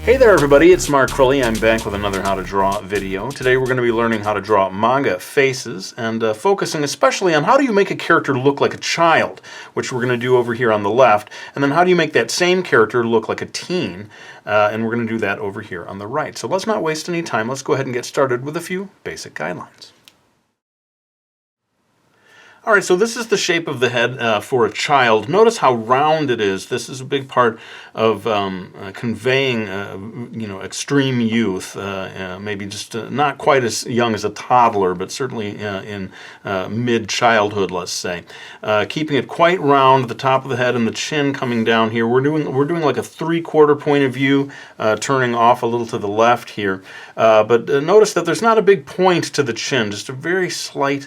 Hey there everybody, it's markcrilley. I'm back with another How to Draw video. Today we're going to be learning how to draw manga faces and focusing especially on how do you make a character look like a child, which we're going to do over here on the left, and then how do you make that same character look like a teen, and we're going to do that over here on the right. So let's not waste any time, let's go ahead and get started with a few basic guidelines. Alright, so this is the shape of the head for a child. Notice how round it is. This is a big part of conveying, extreme youth. Maybe just not quite as young as a toddler, but certainly in mid-childhood, let's say. Keeping it quite round, the top of the head and the chin coming down here. We're doing like a 3/4 point of view, turning off a little to the left here. But notice that there's not a big point to the chin, just a very slight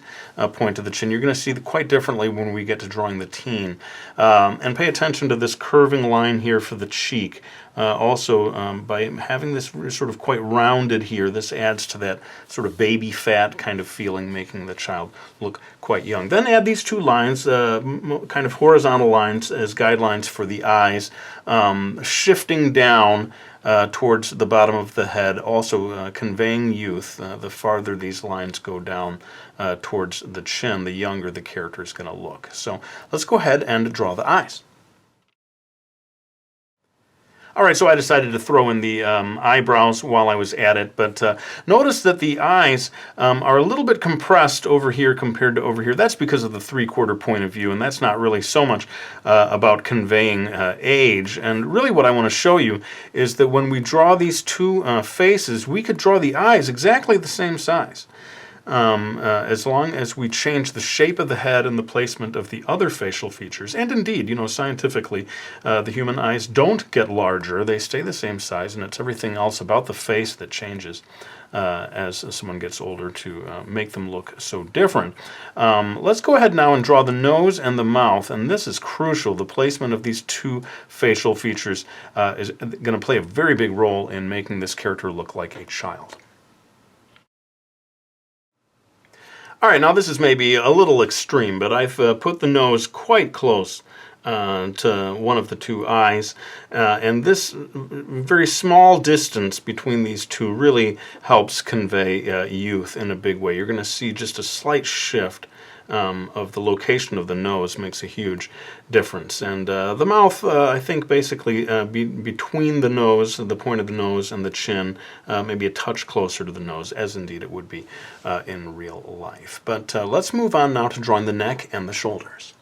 point to the chin. You're going to see quite differently when we get to drawing the teen. And pay attention to this curving line here for the cheek. Also, by having this sort of quite rounded here, this adds to that sort of baby fat kind of feeling, making the child look quite young. Then add these two lines, kind of horizontal lines as guidelines for the eyes, shifting down towards the bottom of the head, also conveying youth. The farther these lines go down towards the chin, the younger the character is going to look. So let's go ahead and draw the eyes. Alright, so I decided to throw in the eyebrows while I was at it, but notice that the eyes are a little bit compressed over here compared to over here. That's because of the 3/4 point of view, and that's not really so much about conveying age. And really what I want to show you is that when we draw these two faces, we could draw the eyes exactly the same size. As long as we change the shape of the head and the placement of the other facial features. And indeed, scientifically, the human eyes don't get larger. They stay the same size, and it's everything else about the face that changes as someone gets older to make them look so different. Let's go ahead now and draw the nose and the mouth, and this is crucial. The placement of these two facial features is going to play a very big role in making this character look like a child. Alright, now this is maybe a little extreme, but I've put the nose quite close to one of the two eyes, and this very small distance between these two really helps convey youth in a big way. You're going to see just a slight shift of the location of the nose makes a huge difference. And the mouth, I think basically between the nose, the point of the nose and the chin, maybe a touch closer to the nose, as indeed it would be in real life. But let's move on now to drawing the neck and the shoulders.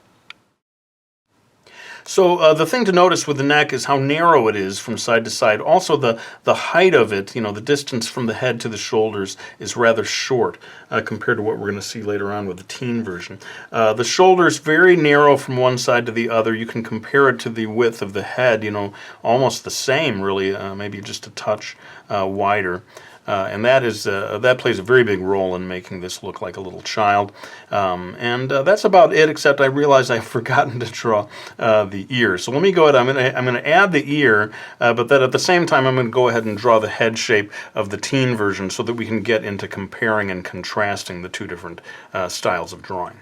So the thing to notice with the neck is how narrow it is from side to side. Also the height of it, the distance from the head to the shoulders is rather short compared to what we're going to see later on with the teen version. The shoulders very narrow from one side to the other. You can compare it to the width of the head, almost the same really, maybe just a touch wider. And that plays a very big role in making this look like a little child. And that's about it, except I realized I've forgotten to draw the ear. So let me go ahead, I'm going to add the ear, but then at the same time I'm going to go ahead and draw the head shape of the teen version so that we can get into comparing and contrasting the two different styles of drawing.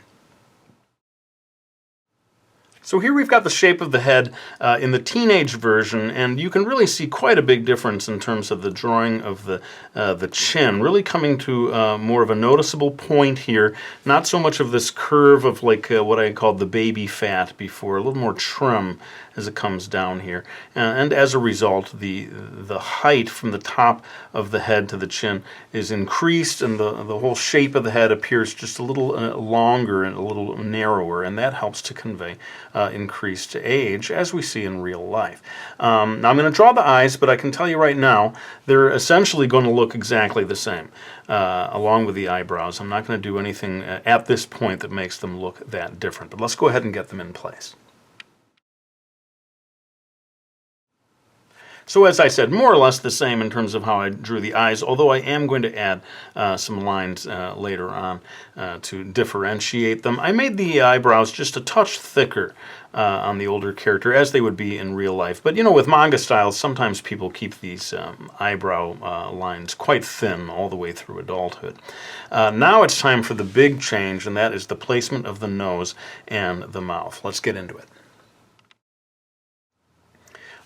So here we've got the shape of the head in the teenage version, and you can really see quite a big difference in terms of the drawing of the chin, really coming to more of a noticeable point here, not so much of this curve of like what I called the baby fat before, a little more trim as it comes down here. And as a result, the height from the top of the head to the chin is increased, and the whole shape of the head appears just a little longer and a little narrower, and that helps to convey increased age, as we see in real life. Now I'm going to draw the eyes, but I can tell you right now, they're essentially going to look exactly the same, along with the eyebrows. I'm not going to do anything at this point that makes them look that different, but let's go ahead and get them in place. So as I said, more or less the same in terms of how I drew the eyes, although I am going to add some lines later on to differentiate them. I made the eyebrows just a touch thicker on the older character, as they would be in real life. But with manga styles, sometimes people keep these eyebrow lines quite thin all the way through adulthood. Now it's time for the big change, and that is the placement of the nose and the mouth. Let's get into it.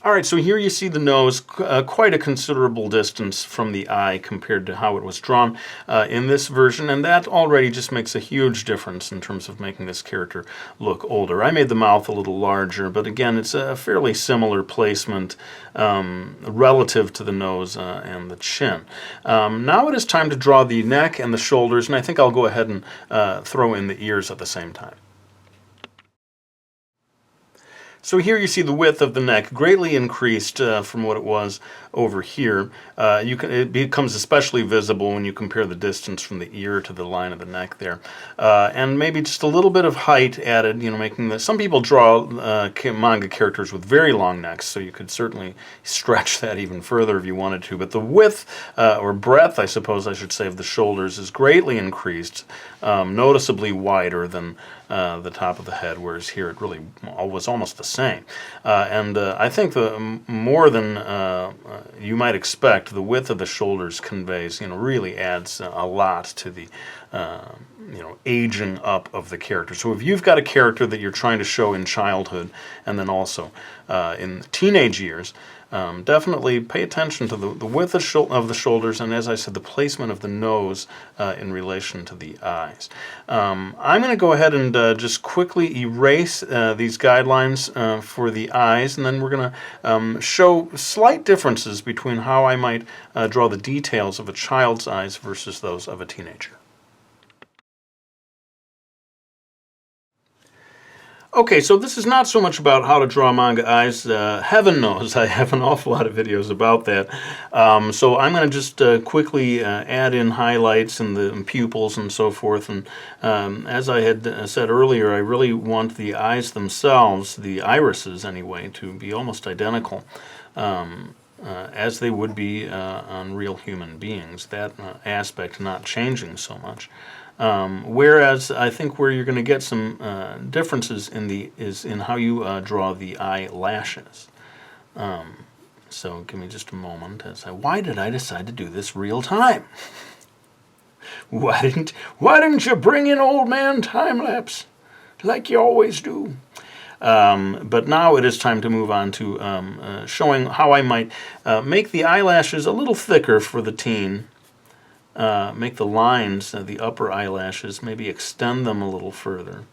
All right, so here you see the nose quite a considerable distance from the eye compared to how it was drawn in this version, and that already just makes a huge difference in terms of making this character look older. I made the mouth a little larger, but again, it's a fairly similar placement relative to the nose and the chin. Now it is time to draw the neck and the shoulders, and I think I'll go ahead and throw in the ears at the same time. So here you see the width of the neck greatly increased from what it was over here. It becomes especially visible when you compare the distance from the ear to the line of the neck there. And maybe just a little bit of height added, making the... Some people draw manga characters with very long necks, so you could certainly stretch that even further if you wanted to. But the width, or breadth, I suppose I should say, of the shoulders is greatly increased, noticeably wider than the top of the head, whereas here it really was almost the same. And I think more than you might expect, the width of the shoulders conveys, really adds a lot to the, aging up of the character. So if you've got a character that you're trying to show in childhood and then also in teenage years, definitely pay attention to the width of the shoulders, and as I said, the placement of the nose in relation to the eyes. I'm going to go ahead and just quickly erase these guidelines for the eyes, and then we're going to show slight differences between how I might draw the details of a child's eyes versus those of a teenager. Okay, so this is not so much about how to draw manga eyes. Heaven knows I have an awful lot of videos about that. So I'm going to just quickly add in highlights and the pupils and so forth. And as I had said earlier, I really want the eyes themselves, the irises anyway, to be almost identical as they would be on real human beings. That aspect not changing so much. Whereas I think where you're going to get some differences is in how you draw the eyelashes. So give me just a moment. Why did I decide to do this real time? Why didn't you bring in old man time lapse like you always do? But now it is time to move on to showing how I might make the eyelashes a little thicker for the teen. Make the lines, the upper eyelashes, maybe extend them a little further.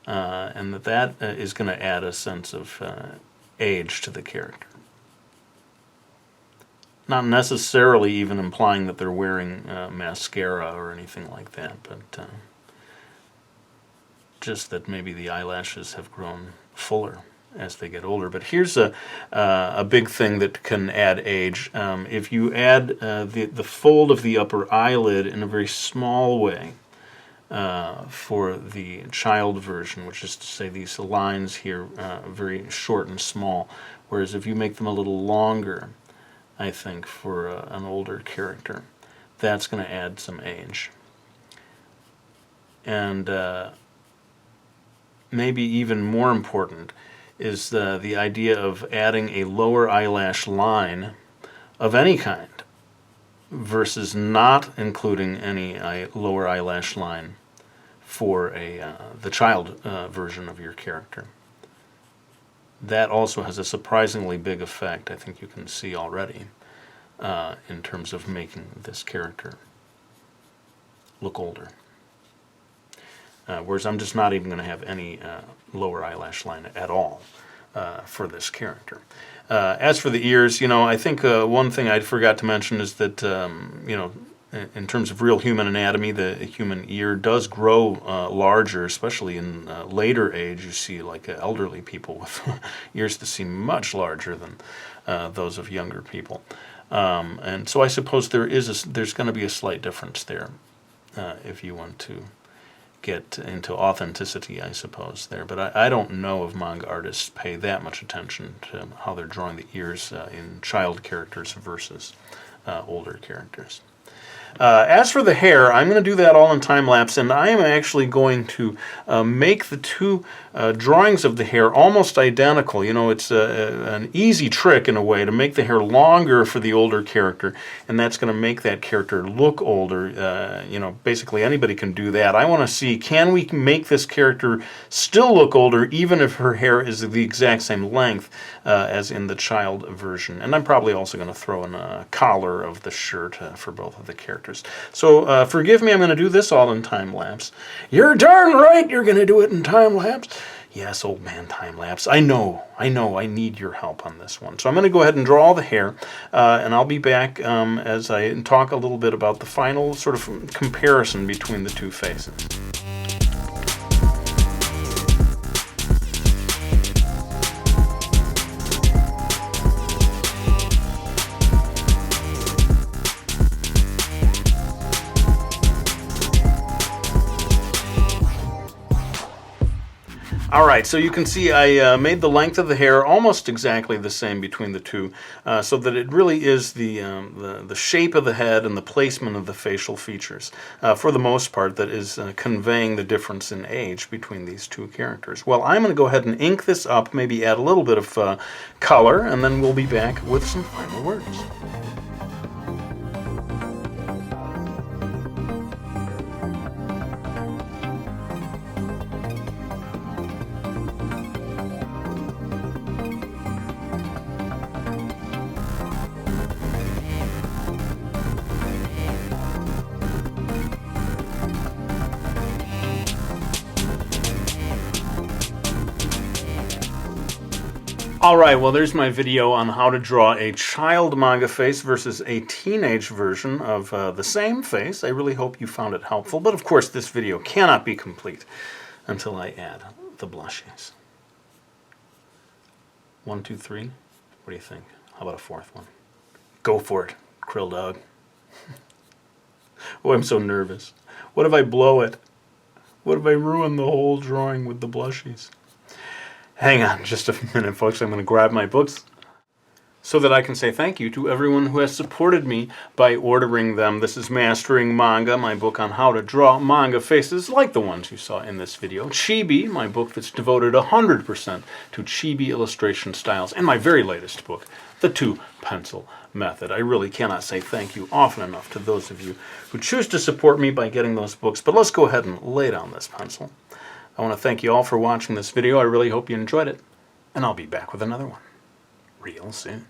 And that is going to add a sense of age to the character. Not necessarily even implying that they're wearing mascara or anything like that, but just that maybe the eyelashes have grown fuller as they get older. But here's a big thing that can add age. If you add the fold of the upper eyelid in a very small way for the child version, which is to say these lines here very short and small, whereas if you make them a little longer, I think, for an older character, that's going to add some age. And maybe even more important is the idea of adding a lower eyelash line of any kind versus not including any lower eyelash line for the child version of your character. That also has a surprisingly big effect, I think you can see already, in terms of making this character look older. Whereas I'm just not even going to have any lower eyelash line at all for this character. As for the ears, I think one thing I forgot to mention is that, in terms of real human anatomy, the human ear does grow larger, especially in later age. You see, like elderly people with ears that seem much larger than those of younger people. And so I suppose there's going to be a slight difference there if you want to get into authenticity, I suppose, there. But I don't know if manga artists pay that much attention to how they're drawing the ears in child characters versus older characters. As for the hair, I'm going to do that all in time-lapse, and I am actually going to make the two drawings of the hair almost identical. You know, it's an easy trick in a way to make the hair longer for the older character, and that's going to make that character look older. You know, basically anybody can do that. I want to see, can we make this character still look older even if her hair is the exact same length as in the child version? And I'm probably also going to throw in a collar of the shirt for both of the characters. So forgive me, I'm going to do this all in time-lapse. You're darn right you're going to do it in time-lapse. Yes, old man time-lapse. I know, I need your help on this one. So I'm going to go ahead and draw all the hair, and I'll be back as I talk a little bit about the final sort of comparison between the two faces. Alright, so you can see I made the length of the hair almost exactly the same between the two, so that it really is the shape of the head and the placement of the facial features, for the most part, that is conveying the difference in age between these two characters. Well, I'm going to go ahead and ink this up, maybe add a little bit of color, and then we'll be back with some final words. Alright, well there's my video on how to draw a child manga face versus a teenage version of the same face. I really hope you found it helpful, but of course this video cannot be complete until I add the blushies. 1, 2, 3. What do you think? How about a fourth one? Go for it, Krill Dog. Oh, I'm so nervous. What if I blow it? What if I ruin the whole drawing with the blushies? Hang on just a minute, folks. I'm going to grab my books so that I can say thank you to everyone who has supported me by ordering them. This is Mastering Manga, my book on how to draw manga faces like the ones you saw in this video. Chibi, my book that's devoted 100% to chibi illustration styles. And my very latest book, The Two-Pencil Method. I really cannot say thank you often enough to those of you who choose to support me by getting those books. But let's go ahead and lay down this pencil. I want to thank you all for watching this video. I really hope you enjoyed it, and I'll be back with another one real soon.